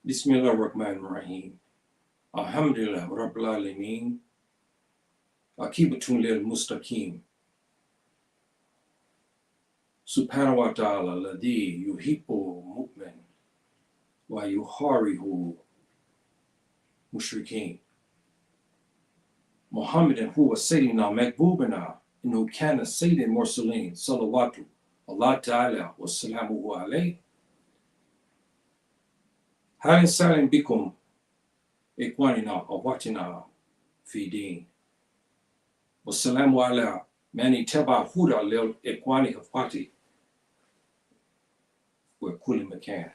Bismillah ar-Rahman ar-Rahim. Alhamdulillah Rabbil Alameen. Akibatun lil Mustaqim. Subhanahu wa ta'ala ladhi yuhibbu mu'min wa yuharihu mushrikeen. Muhammadan huwa Sayyidina Makbubana innu kana Sayyidin Mursaleen salawatu Allah ta'ala wa salamuhu alayhi. Halin salim bikum ikwanina awatina fi din. Wassalamu ala mani taba huda lil ikwani hafati wa kulli makan.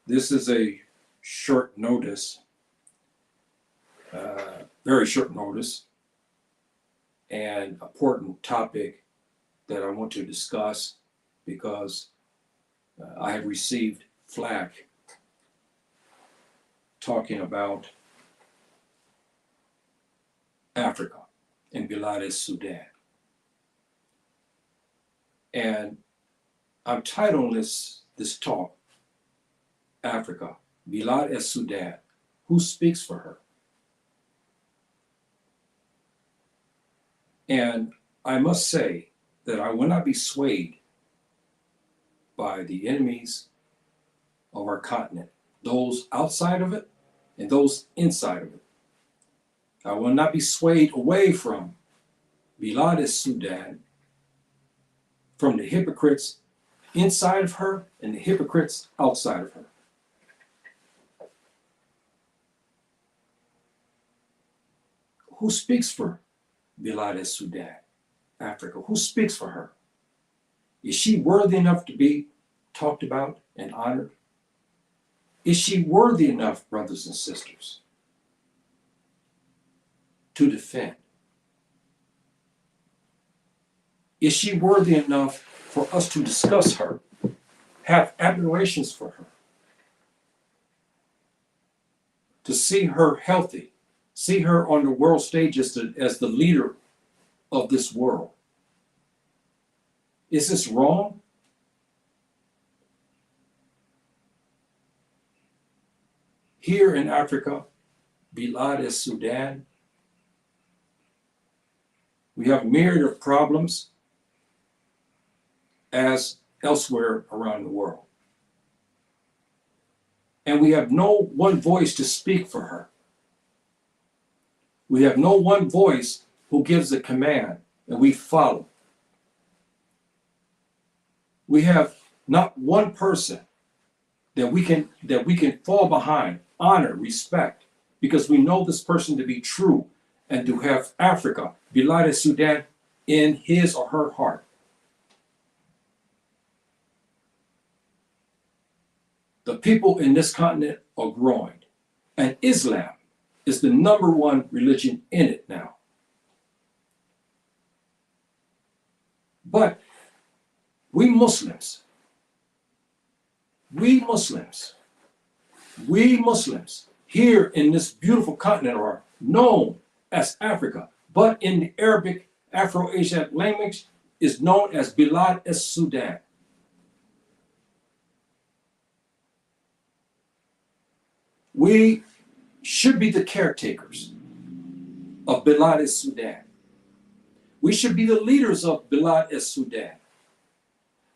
This is a short notice, very short notice, and important topic that I want to discuss because I have received flack talking about Africa and Bilad, Sudan. And I'm titling this talk, Africa, Bilad, Sudan, who speaks for her? And I must say that I will not be swayed by the enemies of our continent, those outside of it and those inside of it. I will not be swayed away from Bilad, Sudan, from the hypocrites inside of her and the hypocrites outside of her. Who speaks for Bilad, Sudan, Africa? Who speaks for her? Is she worthy enough to be talked about and honored? Is she worthy enough, brothers and sisters, to defend? Is she worthy enough for us to discuss her, have admirations for her, to see her healthy, see her on the world stage as the leader of this world? Is this wrong? Here in Africa, Bilad, Sudan, we have a myriad of problems as elsewhere around the world. And we have no one voice to speak for her. We have no one voice who gives a command and we follow. We have not one person that we can fall behind, honor, respect, because we know this person to be true and to have Africa, Bilad, Sudan, in his or her heart. The people in this continent are growing, and Islam is the number one religion in it now. But we Muslims here in this beautiful continent are known as Africa, but in the Arabic Afro-Asiatic language is known as Bilad, Sudan. We should be the caretakers of Bilad, Sudan. We should be the leaders of Bilad, Sudan.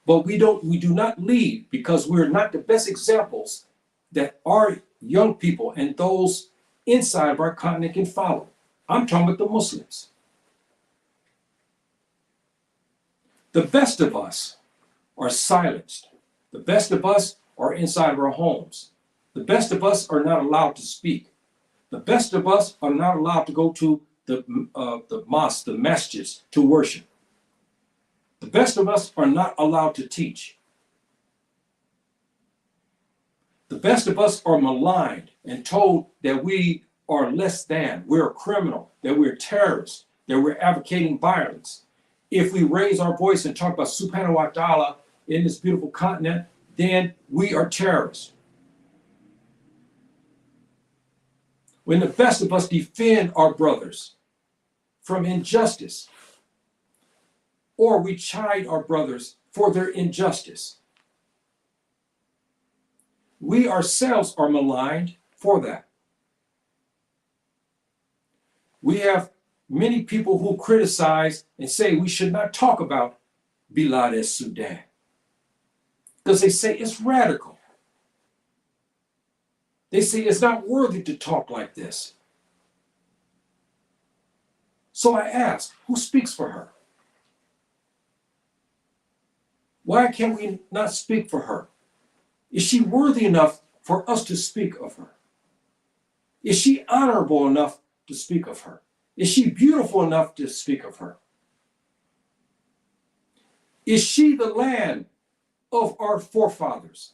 But we do not lead because we're not the best examples that our young people and those inside of our continent can follow. I'm talking about the Muslims. The best of us are silenced. The best of us are inside of our homes. The best of us are not allowed to speak. The best of us are not allowed to go to the mosque, the masjids, to worship. The best of us are not allowed to teach. The best of us are maligned and told that we are less than, we're a criminal, that we're terrorists, that we're advocating violence. If we raise our voice and talk about Subhanahu wa ta'ala in this beautiful continent, then we are terrorists. When the best of us defend our brothers from injustice, or we chide our brothers for their injustice, We ourselves are maligned for that. We have many people who criticize and say we should not talk about Bilad as Sudan because they say it's radical. They say it's not worthy to talk like this. So I ask, who speaks for her? Why can we not speak for her? Is she worthy enough for us to speak of her? Is she honorable enough to speak of her? Is she beautiful enough to speak of her? Is she the land of our forefathers?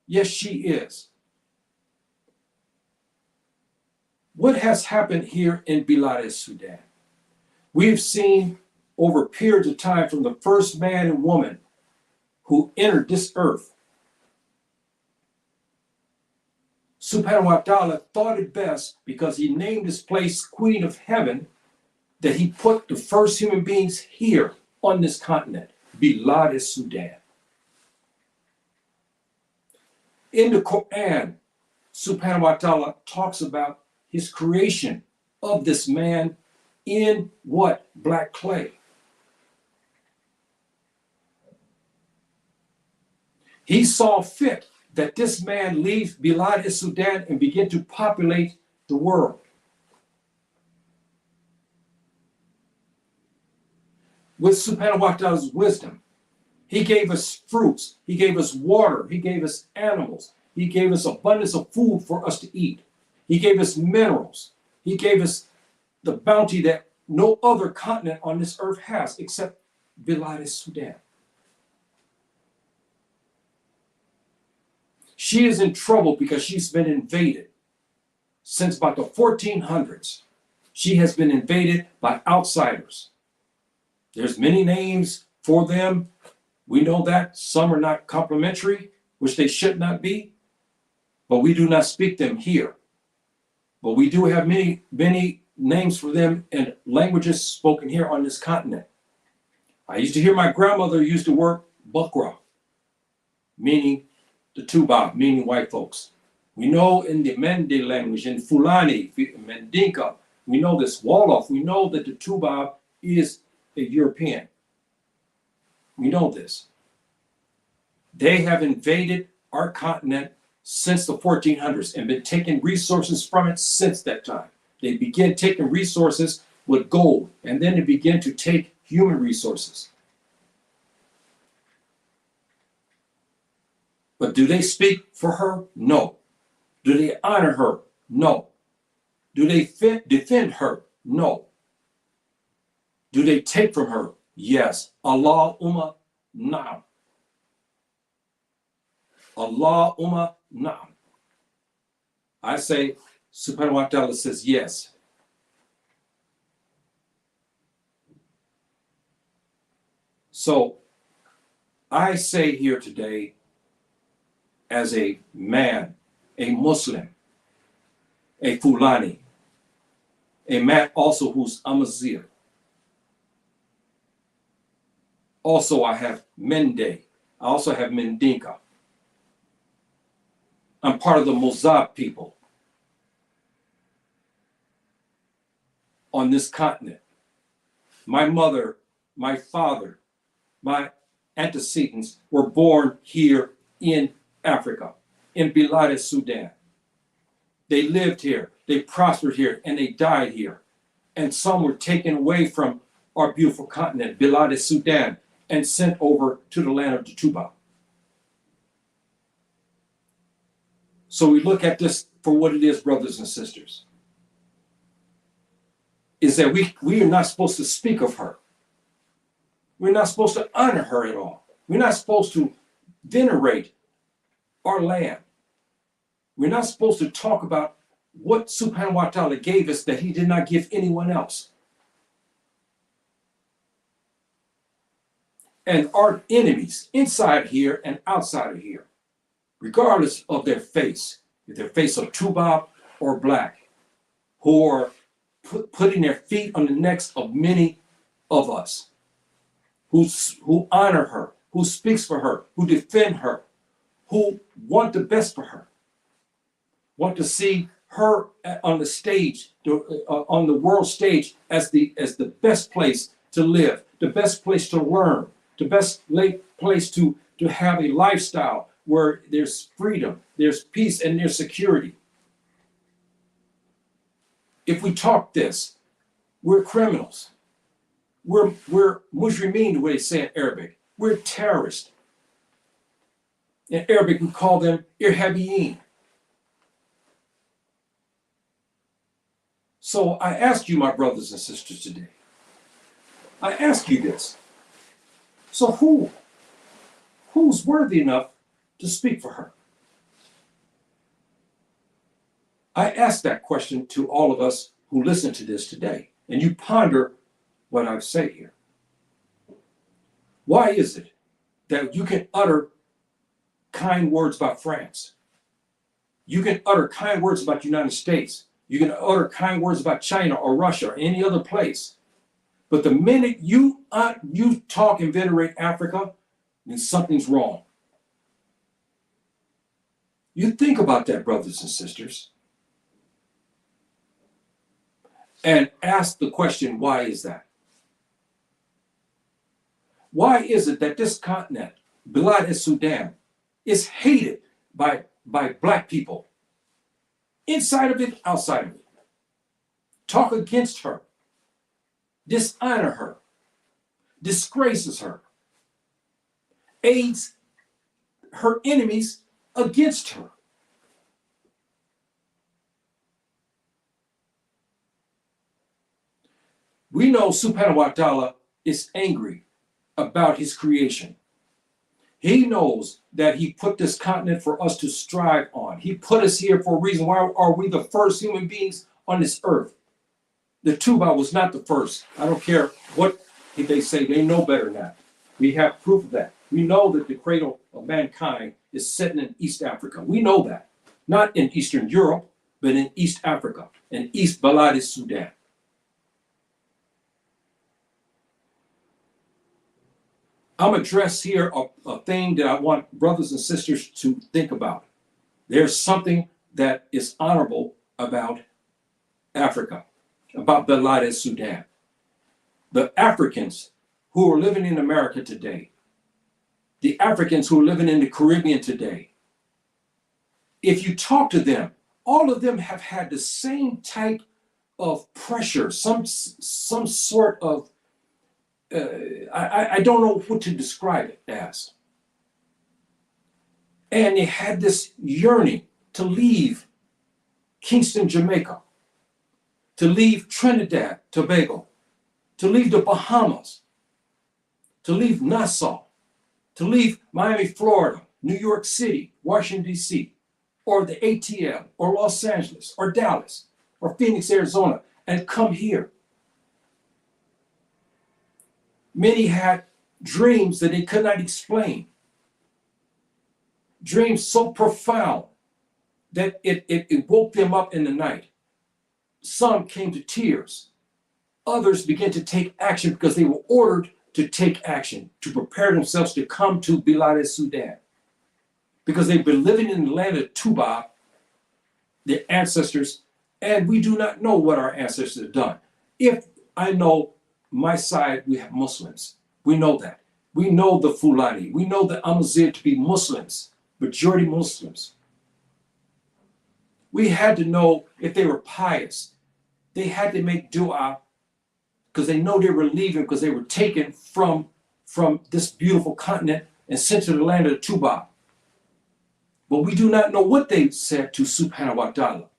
Yes, she is. What has happened here in Bilad, Sudan? We've seen over periods of time from the first man and woman who entered this earth. Subhanahu wa ta'ala thought it best, because he named this place Queen of Heaven, that he put the first human beings here on this continent, Bilad, Sudan. In the Quran, Subhanahu wa ta'ala talks about his creation of this man in what? Black clay. He saw fit that this man leave Bilad Sudan and begin to populate the world. With Subhanahu wa ta'ala's wisdom, he gave us fruits, he gave us water, he gave us animals, he gave us abundance of food for us to eat. He gave us minerals. He gave us the bounty that no other continent on this earth has except Bilad Sudan. She is in trouble because she's been invaded. Since about the 1400s, she has been invaded by outsiders. There's many names for them. We know that some are not complimentary, which they should not be, but we do not speak them here. But we do have many names for them in languages spoken here on this continent. I used to hear my grandmother use the word Bukra, meaning the Tubab, meaning white folks. We know in the Mende language, in Fulani, Mendinka, we know this. Wolof, we know that the Tubab is a European. We know this. They have invaded our continent since the 1400s and been taking resources from it since that time. They began taking resources with gold, and then they began to take human resources. But do they speak for her? No. Do they honor her? No. Do they defend her? No. Do they take from her? Yes. Allahumma na'am. Allahumma na'am. I say, Subhanahu wa ta'ala says yes. So I say here today, as a man, a Muslim, a Fulani, a man also who's Amazigh. Also, I have Mende. I also have Mendinka. I'm part of the Mozab people on this continent. My mother, my father, my antecedents were born here in Africa, in Bilad, Sudan. They lived here, they prospered here, and they died here. And some were taken away from our beautiful continent, Bilad, Sudan, and sent over to the land of the Tuba. So we look at this for what it is, brothers and sisters, is that we are not supposed to speak of her. We're not supposed to honor her at all. We're not supposed to venerate our land. We're not supposed to talk about what Subhanahu wa ta'ala gave us that he did not give anyone else. And our enemies, inside here and outside of here, regardless of their face, if their face of Tubab or black, who are putting their feet on the necks of many of us, who honor her, who speaks for her, who defend her, who want the best for her, want to see her on the stage, on the world stage, as the best place to live, the best place to learn, the best place to have a lifestyle where there's freedom, there's peace, and there's security. If we talk this, we're criminals. We're mujrimeen, the way they say in Arabic. We're terrorists. In Arabic, we call them irhabiyin. So I ask you, my brothers and sisters, today, I ask you this. So who's worthy enough to speak for her? I ask that question to all of us who listen to this today, and you ponder what I say here. Why is it that you can utter kind words about France? You can utter kind words about the United States. You can utter kind words about China or Russia or any other place. But the minute you talk and venerate Africa, then something's wrong. You think about that, brothers and sisters, and ask the question, why is that? Why is it that this continent, Bilad and Sudan, is hated by black people? Inside of it, outside of it. Talk against her, dishonor her, disgraces her, aids her enemies against her. We know Subhanahu wa ta'ala is angry about his creation. He knows that he put this continent for us to strive on. He put us here for a reason. Why are we the first human beings on this earth? The Tuba was not the first. I don't care what they say. They know better than that. We have proof of that. We know that the cradle of mankind is sitting in East Africa. We know that. Not in Eastern Europe, but in East Africa, in East Bilad Sudan. I'm address here a thing that I want brothers and sisters to think about. There's something that is honorable about Africa, about Bilad Sudan. The Africans who are living in America today, the Africans who are living in the Caribbean today, if you talk to them, all of them have had the same type of pressure, some sort of I don't know what to describe it as. And they had this yearning to leave Kingston, Jamaica, to leave Trinidad, Tobago, to leave the Bahamas, to leave Nassau, to leave Miami, Florida, New York City, Washington, D.C., or the ATL, or Los Angeles, or Dallas, or Phoenix, Arizona, and come here. Many had dreams that they could not explain. Dreams so profound that it woke them up in the night. Some came to tears. Others began to take action because they were ordered to take action, to prepare themselves to come to Bilad Sudan. Because they've been living in the land of Tuba, their ancestors, and we do not know what our ancestors have done. If I know my side, we have Muslims. We know that. We know the Fulani. We know the Amazigh to be Muslims, majority Muslims. We had to know if they were pious. They had to make dua because they know they were leaving because they were taken from this beautiful continent and sent to the land of Tuba. But we do not know what they said to Subhanahu wa ta'ala.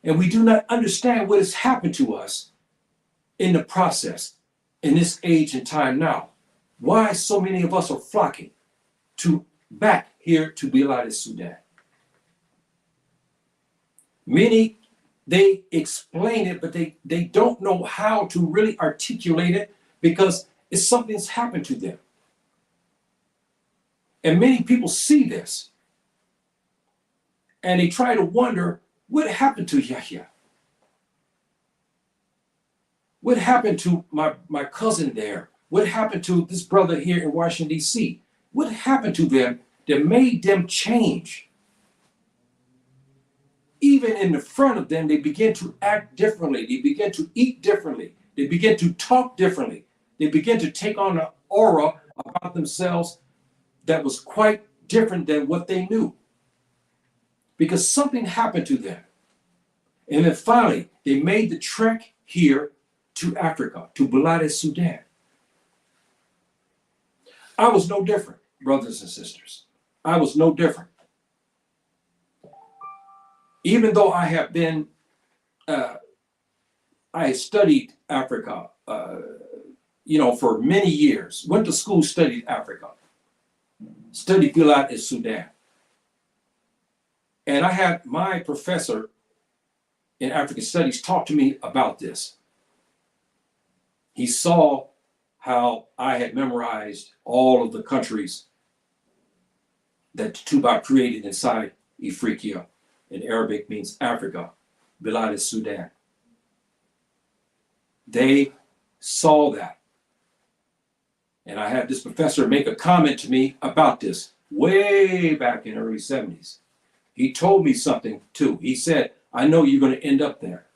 And we do not understand what has happened to us in the process, in this age and time now. Why so many of us are flocking back here to Bilad Sudan. Many, they explain it, but they don't know how to really articulate it because it's something that's happened to them. And many people see this and they try to wonder what happened to Yahya. What happened to my cousin there? What happened to this brother here in Washington, D.C.? What happened to them that made them change. Even in the front of them, they began to act differently. They began to eat differently. They began to talk differently. They began to take on an aura about themselves that was quite different than what they knew. Because something happened to them. And then finally, they made the trek here to Africa, to Bilad, Sudan. I was no different, brothers and sisters. I was no different. Even though I have been, I studied Africa, for many years. Went to school, studied Africa. Studied Bilad in Sudan. And I had my professor in African studies talk to me about this. He saw how I had memorized all of the countries that Tuba created inside Ifriqiya. In Arabic means Africa. Bilad is Sudan. They saw that. And I had this professor make a comment to me about this way back in the early 70s. He told me something too. He said, I know you're going to end up there.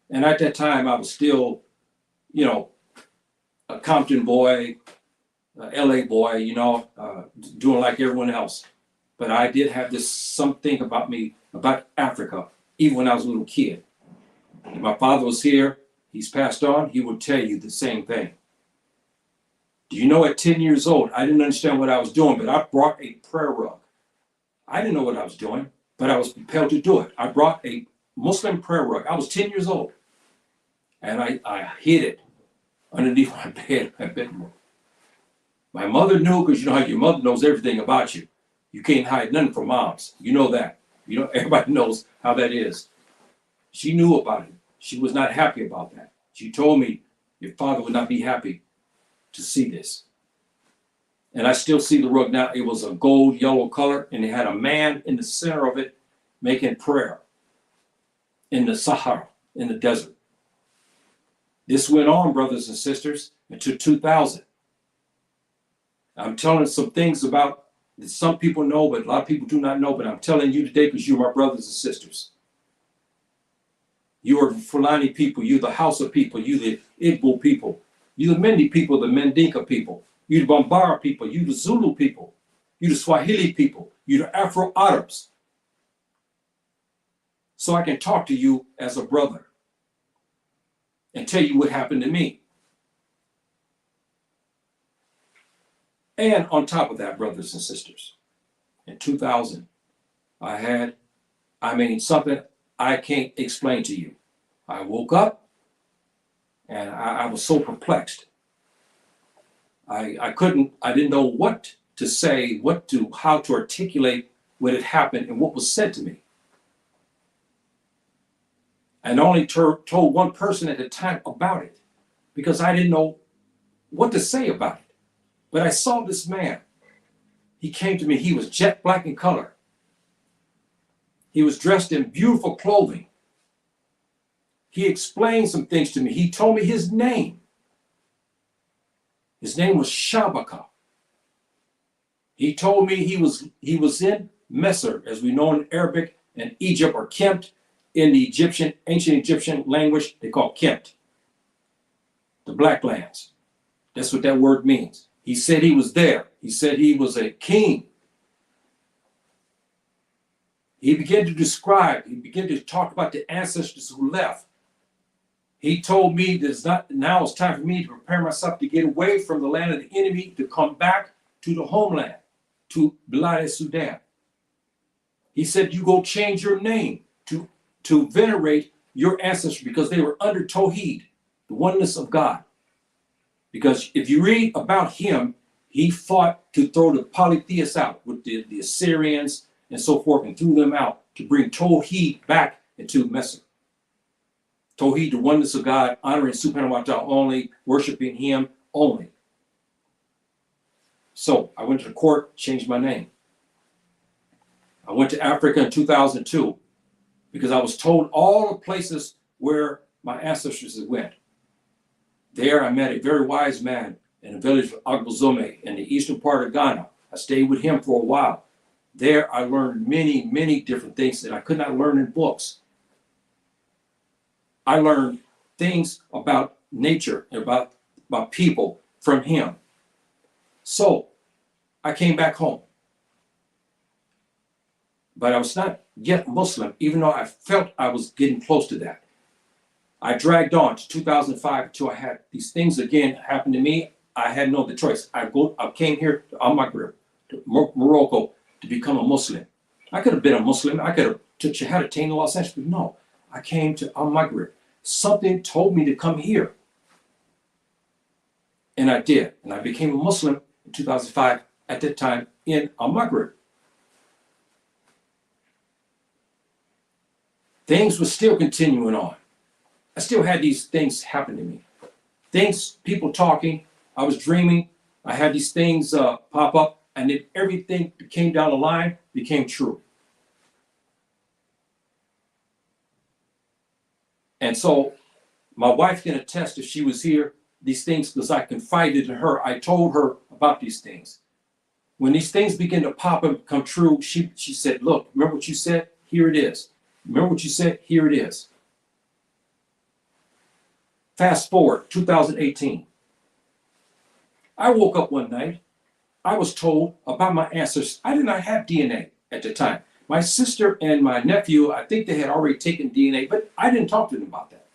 And at that time, I was still, a Compton boy, a LA boy, doing like everyone else. But I did have this something about me, about Africa, even when I was a little kid. And my father was here. He's passed on. He would tell you the same thing. Do you know at 10 years old, I didn't understand what I was doing, but I brought a prayer rug. I didn't know what I was doing, but I was compelled to do it. I brought a Muslim prayer rug. I was 10 years old. And I hid it underneath my bed. My mother knew, because you know how your mother knows everything about you. You can't hide nothing from moms. You know that. Everybody knows how that is. She knew about it. She was not happy about that. She told me, your father would not be happy to see this. And I still see the rug now. It was a gold yellow color, and it had a man in the center of it making prayer in the Sahara, in the desert. This went on, brothers and sisters, until 2000. I'm telling some things about that some people know, but a lot of people do not know. But I'm telling you today because you're my brothers and sisters. You are Fulani people. You're the Hausa people. You're the Igbo people. You're the Mende people, the Mandinka people. You're the Bambara people. You're the Zulu people. You're the Swahili people. You're the Afro-Arabs. So I can talk to you as a brother and tell you what happened to me. And on top of that, brothers and sisters, in 2000, I had something I can't explain to you. I woke up and I was so perplexed. I didn't know what to say, how to articulate what had happened and what was said to me. And I only told one person at the time about it because I didn't know what to say about it. But I saw this man. He came to me. He was jet black in color. He was dressed in beautiful clothing. He explained some things to me. He told me his name. His name was Shabaka. He told me he was in Messer, as we know in Arabic and Egypt, or Kemt. In the ancient Egyptian language, they call Kemt. The Black Lands. That's what that word means. He said he was there. He said he was a king. He began to talk about the ancestors who left. He told me now it's time for me to prepare myself to get away from the land of the enemy, to come back to the homeland, to Bilad, Sudan. He said, you go change your name to venerate your ancestors because they were under Tawheed, the oneness of God. Because if you read about him, he fought to throw the polytheists out with the Assyrians and so forth, and threw them out to bring Tawheed back into Messer. Tawheed, the oneness of God, honoring Subhanahu wa Ta'ala only, worshiping him only. So I went to the court, changed my name. I went to Africa in 2002 because I was told all the places where my ancestors had went. There I met a very wise man in a village of Agbozome in the eastern part of Ghana, I stayed with him for a while. There, I learned many, many different things that I could not learn in books. I learned things about nature and about people from him. So I came back home. But I was not yet Muslim, even though I felt I was getting close to that. I dragged on to 2005 until I had these things again happen to me. I had no other choice. I came here to Al Maghrib, to Morocco, to become a Muslim. I could have been a Muslim. I could have took Shahada in Los Angeles, but no. I came to Al Maghrib. Something told me to come here. And I did. And I became a Muslim in 2005 at that time in Al Maghrib. Things were still continuing on. I still had these things happen to me. Things, people talking. I was dreaming. I had these things pop up, and then everything that came down the line became true. And so my wife can attest, if she was here, these things, because I confided in her. I told her about these things. When these things begin to pop and come true, she said, look, remember what you said? Here it is. Remember what you said? Here it is. Fast forward, 2018. I woke up one night. I was told about my ancestors. I did not have DNA at the time. My sister and my nephew, I think they had already taken DNA, but I didn't talk to them about that.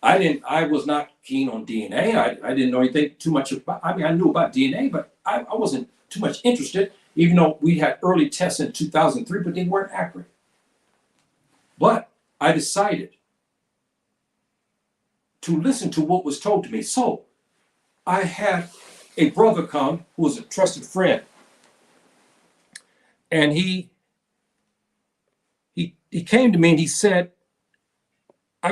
I was not keen on DNA. I didn't know anything too much about, I knew about DNA, but I wasn't too much interested, even though we had early tests in 2003, but they weren't accurate. But I decided to listen to what was told to me. So I had a brother come who was a trusted friend. And he came to me and he said, I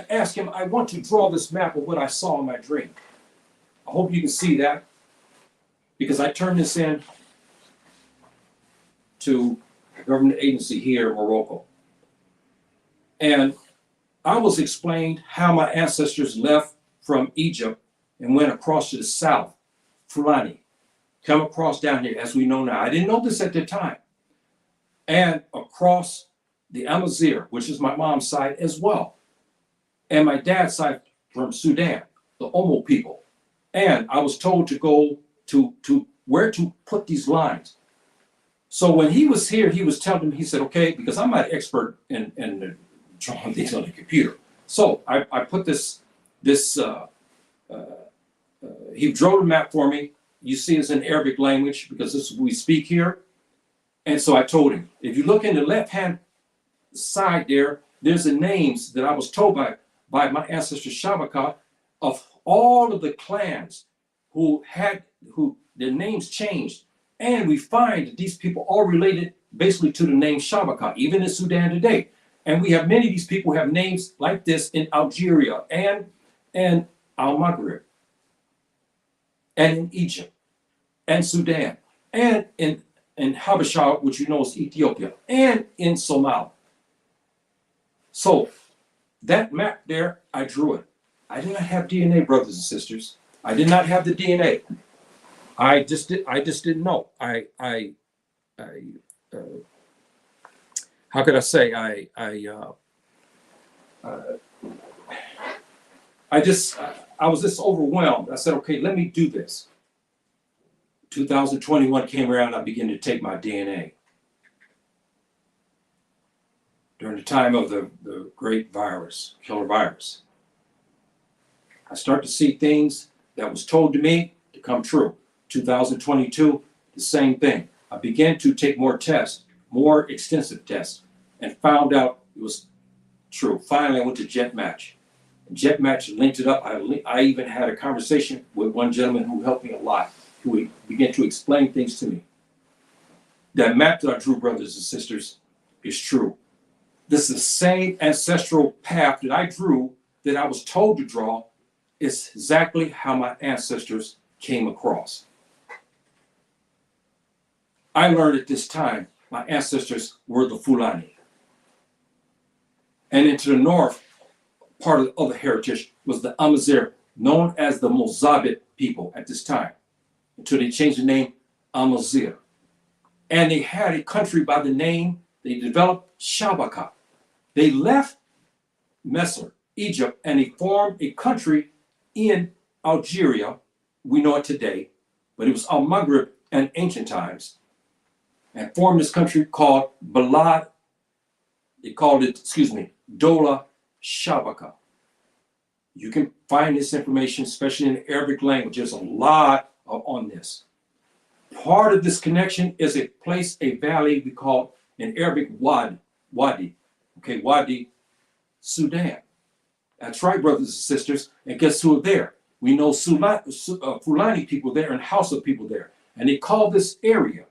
asked him, I want to draw this map of what I saw in my dream. I hope you can see that, because I turned this in to a government agency here in Morocco. And I was explained how my ancestors left from Egypt and went across to the south, Fulani, come across down here, as we know now. I didn't know this at the time. And across the Amazigh, which is my mom's side as well. And my dad's side from Sudan, the Omo people. And I was told to go to where to put these lines. So when he was here, he was telling me, he said, okay, because I'm not an expert in drawing things on the computer. So I put he drew the map for me. You see it's in Arabic language, because this is what we speak here. And so I told him, if you look in the left-hand side there, there's the names that I was told by my ancestor Shabaka of all of the clans who their names changed. And we find that these people are related basically to the name Shabaka, even in Sudan today. And we have many of these people who have names like this in Algeria and Al Maghrib, and in Egypt, and Sudan, and in Habasha, which you know is Ethiopia, and in Somalia. So that map there, I drew it. I did not have DNA, brothers and sisters. I did not have the DNA. I just didn't know. How could I say? I was just overwhelmed. I said, okay, let me do this. 2021 came around, I began to take my DNA. During the time of the great virus, killer virus. I start to see things that was told to me to come true. 2022, the same thing. I began to take more tests, more extensive tests, and found out it was true. Finally, I went to Jet Match. And Jet Match linked it up. I even had a conversation with one gentleman who helped me a lot, who began to explain things to me. That map that I drew, brothers and sisters, is true. This is the same ancestral path that I drew, that I was told to draw. It's exactly how my ancestors came across. I learned at this time my ancestors were the Fulani. And into the north, part of the other heritage was the Amazigh, known as the Mozabit people at this time, until they changed the name Amazigh. And they had a country by the name, they developed Shabaka. They left Messer, Egypt, and they formed a country in Algeria. We know it today, but it was Al-Maghrib in ancient times, and formed this country called Bilad. They called it, Dola Shabaka. You can find this information, especially in the Arabic language. There's a lot on this. Part of this connection is a place, a valley we call in Arabic Wadi. Okay, Wadi, Sudan. That's right, brothers and sisters. And guess who are there? We know Fulani people there and Hausa people there. And they call this area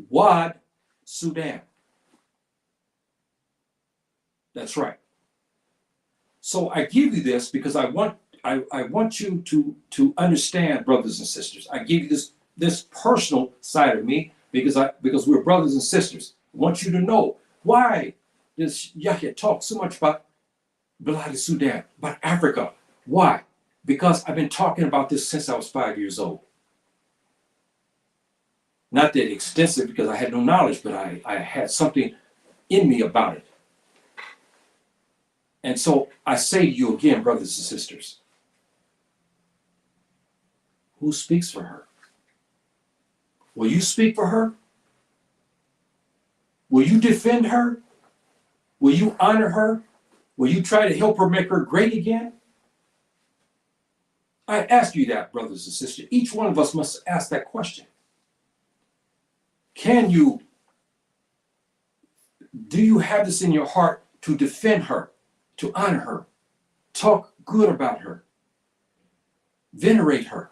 Wad Sudan. That's right. So I give you this because I want you to understand, brothers and sisters. I give you this personal side of me because we're brothers and sisters. I want you to know why does Yahya talk so much about Bilad Sudan, about Africa. Why? Because I've been talking about this since I was 5 years old. Not that extensive because I had no knowledge, but I had something in me about it. And so I say to you again, brothers and sisters, who speaks for her? Will you speak for her? Will you defend her? Will you honor her? Will you try to help her make her great again? I ask you that, brothers and sisters. Each one of us must ask that question. Do you have this in your heart to defend her, to honor her, talk good about her, venerate her?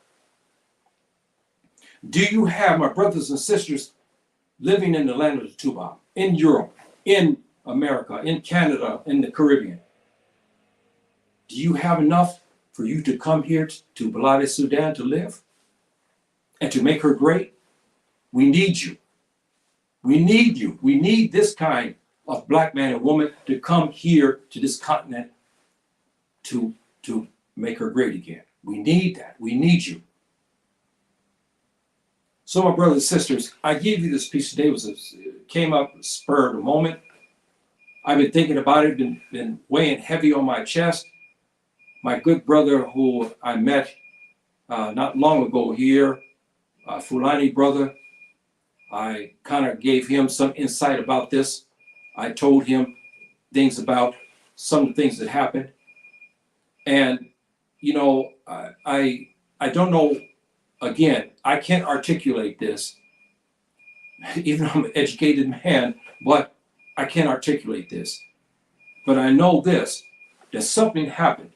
Do you have, my brothers and sisters, living in the land of the Tuba, in Europe, in America, in Canada, in the Caribbean? Do you have enough for you to come here to Bilad Sudan to live and to make her great? We need you. We need you. We need this kind of black man and woman to come here to this continent to make her great again. We need that. We need you. So, my brothers and sisters, I gave you this piece today. It came up spur of the moment. I've been thinking about it, been weighing heavy on my chest. My good brother who I met not long ago here, Fulani brother, I kind of gave him some insight about this. I told him things about some of the things that happened. And, you know, I don't know, again, I can't articulate this, even though I'm an educated man, but I can't articulate this. But I know this, that something happened,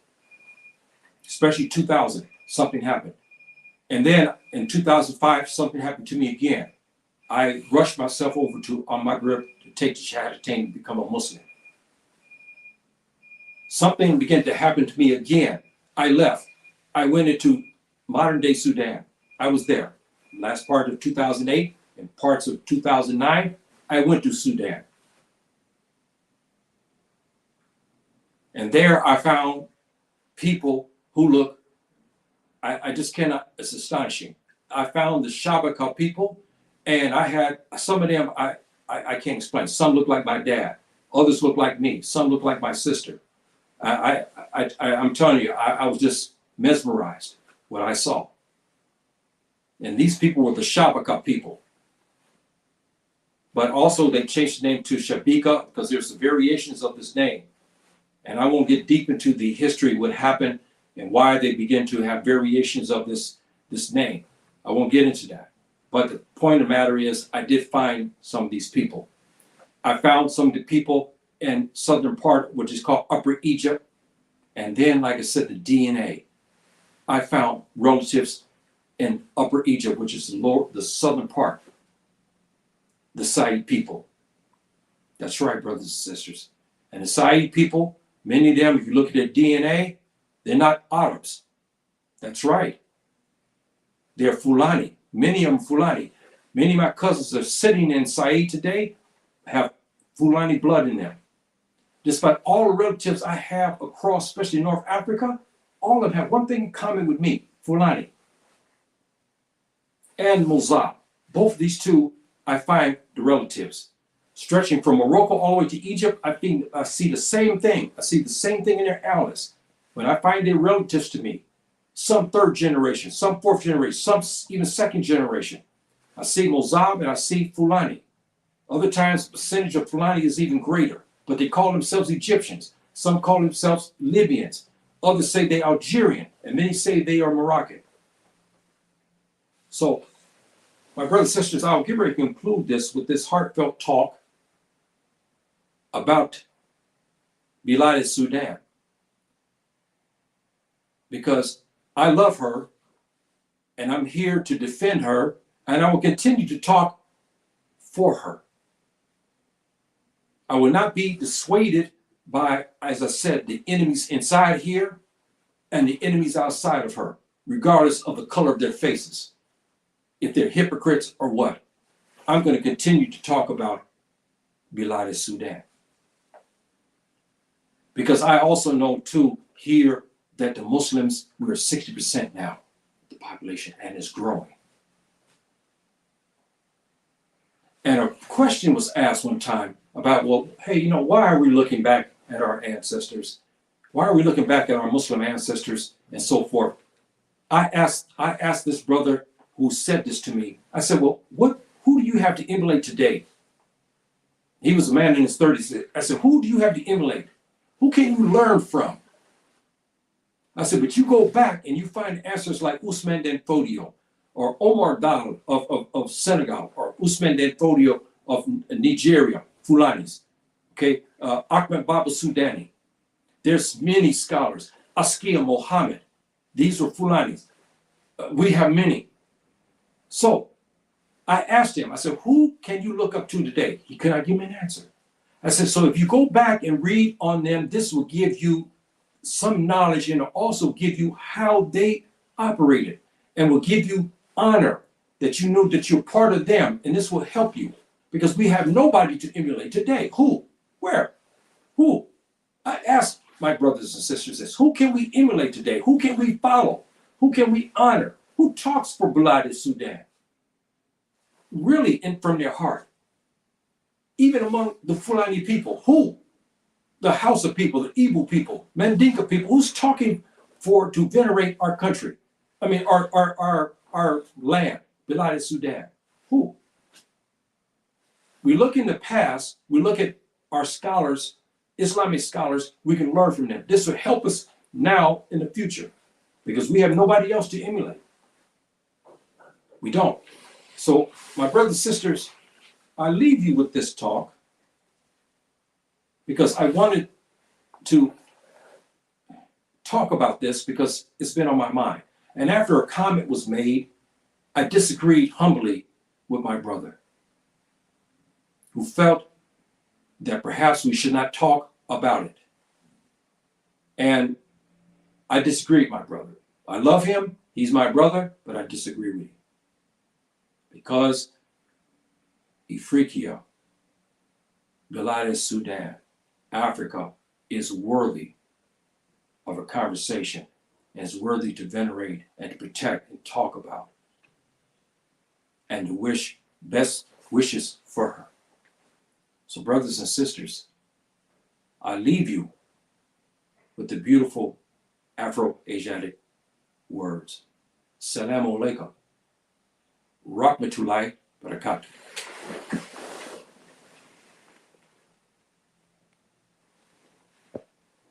especially 2000, something happened. And then in 2005, something happened to me again. I rushed myself over to Al-Maghrib to take the Shahadatain and become a Muslim. Something began to happen to me again. I left. I went into modern day Sudan. I was there. Last part of 2008 and parts of 2009, I went to Sudan. And there I found people who look, I just cannot, it's astonishing. I found the Shabaka people, and I had some of them, I can't explain. Some look like my dad. Others look like me. Some look like my sister. I'm telling you, I was just mesmerized what I saw. And these people were the Shabaka people. But also they changed the name to Shabika because there's some variations of this name. And I won't get deep into the history, what happened and why they began to have variations of this name. I won't get into that. But the point of the matter is I did find some of these people. I found some of the people in southern part, which is called Upper Egypt. And then, like I said, the DNA. I found relatives in Upper Egypt, which is the southern part. The Said people. That's right, brothers and sisters. And the Said people, many of them, if you look at their DNA, they're not Arabs. That's right. They're Fulani. Many of them Fulani. Many of my cousins are sitting in Said today, have Fulani blood in them. despite all the relatives I have across, especially North Africa, all of them have one thing in common with me, Fulani and Mozab. Both of these two, I find the relatives. Stretching from Morocco all the way to Egypt, I see the same thing. I see the same thing in their atlas. When I find their relatives to me, some third generation, some fourth generation, some even second generation, I see Mozab and I see Fulani. Other times, the percentage of Fulani is even greater, but they call themselves Egyptians. Some call themselves Libyans. Others say they are Algerian, and many say they are Moroccan. So, my brothers and sisters, I'll get ready to conclude this with this heartfelt talk about Bilad Sudan. Because I love her, and I'm here to defend her, and I will continue to talk for her. I will not be dissuaded by, as I said, the enemies inside here and the enemies outside of her, regardless of the color of their faces. If they're hypocrites or what, I'm going to continue to talk about Bilad Sudan. Because I also know too here that the Muslims, we're 60% now, the population, and it's growing. And a question was asked one time about, well, hey, why are we looking back at our ancestors? Why are we looking back at our Muslim ancestors and so forth? I asked this brother who said this to me. I said, well, who do you have to emulate today? He was a man in his 30s. I said, who do you have to emulate? Who can you learn from? I said, but you go back and you find answers like Ousmane Den Fodio or Omar Dal of Senegal or Ousmane Den Fodio of Nigeria, Fulanis. Okay, Ahmed Baba Soudani. There's many scholars. Askia Mohammed. These were Fulanis. We have many. So I asked him, I said, who can you look up to today? He could not give me an answer. I said, so if you go back and read on them, this will give you some knowledge and also give you how they operated and will give you honor that you know that you're part of them, and this will help you because we have nobody to emulate today. Who? Where? Who? I asked my brothers and sisters this. Who can we emulate today? Who can we follow? Who can we honor? Who talks for Bilad Sudan? Really and from their heart. Even among the Fulani people, who? The Hausa people, the Igbo people, Mandinka people, who's talking to venerate our country? I mean, our land, Bilad Sudan. Who? We look in the past, we look at our scholars, Islamic scholars, we can learn from them. This will help us now in the future because we have nobody else to emulate. We don't. So, my brothers and sisters, I leave you with this talk because I wanted to talk about this because it's been on my mind. And after a comment was made, I disagreed humbly with my brother, who felt that perhaps we should not talk about it. And I disagreed, my brother. I love him, he's my brother, but I disagree with him. Because Africa, Bilad Sudan, Africa is worthy of a conversation and is worthy to venerate and to protect and talk about and to wish best wishes for her. So brothers and sisters, I leave you with the beautiful Afro-Asiatic words. Assalamu alaikum. Rahmatullahi barakatuh.